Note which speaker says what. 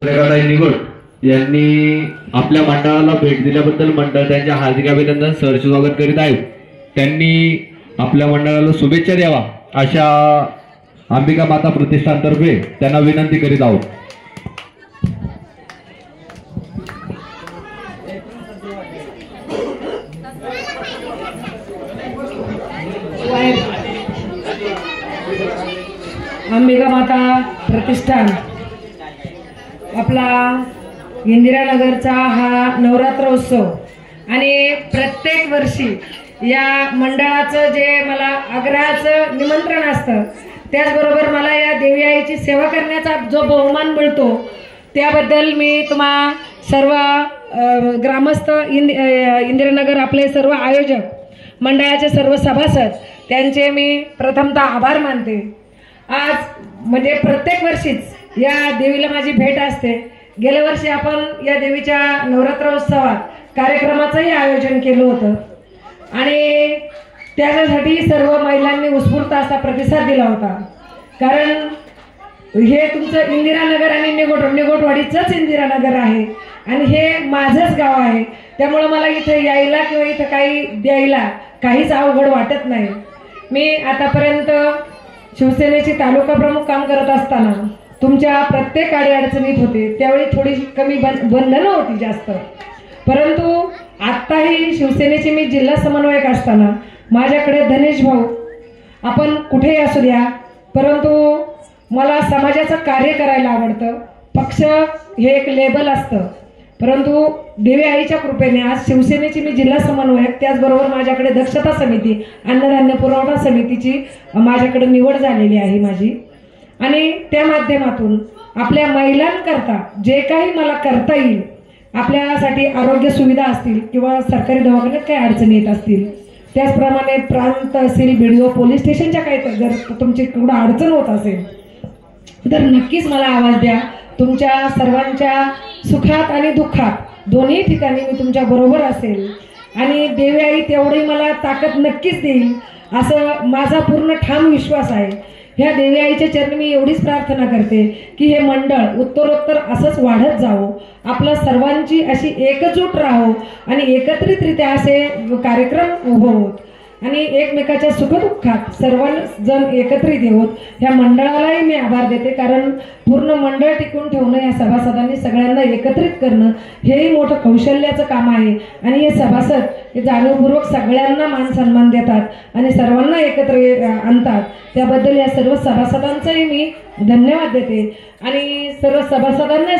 Speaker 1: निगोड यांनी आपल्या मंडळाला भेट दिल्याबद्दल मंडळ त्यांचे हार्दिक अभिनंदन सहर्ष स्वागत करीत आहे। त्यांनी आपल्या मंडळाला शुभेच्छा द्यावा अशा अंबिका माता प्रतिष्ठानतर्फे त्यांना विनंती करीत आहोत।
Speaker 2: अंबिका माता प्रतिष्ठान आपला इंदिरानगरचा हा नवरात्र उत्सव आणि प्रत्येक वर्षी या मंडळाचं जे मला आग्रहाचं निमंत्रण असतं त्याचबरोबर मला या देवी आईची सेवा करण्याचा जो बहुमान मिळतो त्याबद्दल मी तुम्हा सर्व ग्रामस्थ इंदिरानगर आपले सर्व आयोजक मंडळाचे सर्व सभासद त्यांचे मी प्रथमतः आभार मानते। आज म्हणजे प्रत्येक वर्षीच या देवीला माझी भेट असते। गेल्या वर्षी आपण या देवीच्या नवरात्रोत्सवात कार्यक्रमाचंही आयोजन केलं होतं आणि त्यासाठी सर्व महिलांनी उत्स्फूर्त असा प्रतिसाद दिला होता। कारण हे तुमचं इंदिरानगर आणि निगोटवाडीचंच इंदिरानगर आहे आणि हे माझंच गाव आहे, त्यामुळे मला इथे यायला किंवा इथं काही द्यायला काहीच अवघड वाटत नाही। मी आतापर्यंत शिवसेनेचे तालुका प्रमुख काम करत असताना तुमच्या प्रत्येक अडचणीत होते, त्यावेळी थोडीशी कमी बंधनं होती जास्त, परंतु आत्ताही शिवसेनेचे मी जिल्हा समन्वयक असताना माझ्याकडे धनेश भाऊ आपण कुठेही असू द्या, परंतु मला समाजाचं कार्य करायला आवडतं। पक्ष हे एक लेबल असतं, परंतु देवी आईच्या कृपेने आज शिवसेनेची मी जिल्हा समन्वयक, त्याचबरोबर माझ्याकडे दक्षता समिती अन्नधान्य पुरवठा समितीची माझ्याकडे निवड झालेली आहे माझी। आणि त्या माध्यमातून आपल्या महिलांकरता जे काही मला करता येईल, आपल्यासाठी आरोग्य सुविधा असतील किंवा सरकारी दवाखान्यात काही अडचणी येत असतील, त्याचप्रमाणे प्रांत तहसील BDO पोलीस स्टेशनच्या काही जर तुमची कुठं अडचण होत असेल तर नक्कीच मला आवाज द्या। तुमच्या सर्वांच्या सुखात आणि दुःखात दोन्ही ठिकाणी मी तुमच्या बरोबर असेल आणि देवी आई तेवढी मला ताकद नक्कीच देईल असं माझा पूर्ण ठाम विश्वास आहे। ह्या देवी आईच्या चरणी मी एवढीच प्रार्थना करते की हे मंडळ उत्तरोत्तर असंच वाढत जावो, आपलं सर्वांची अशी एकजूट राहो आणि एकत्रितरित्या असे कार्यक्रम होत आणि एकमेकाच्या सुखदुःखात सर्वजण एकत्रित येऊत। ह्या मंडळालाही मी आभार देते, कारण पूर्ण मंडळ टिकून ठेवणं, या सभासदांनी सगळ्यांना एकत्रित करणं हेही मोठं कौशल्याचं काम आहे आणि हे सभासद हे जाणीवपूर्वक सगळ्यांना मान सन्मान देतात आणि सर्वांना एकत्र आणतात। त्याबद्दल या सर्व सभासदांचाही मी धन्यवाद देते आणि सर्व सभासदांना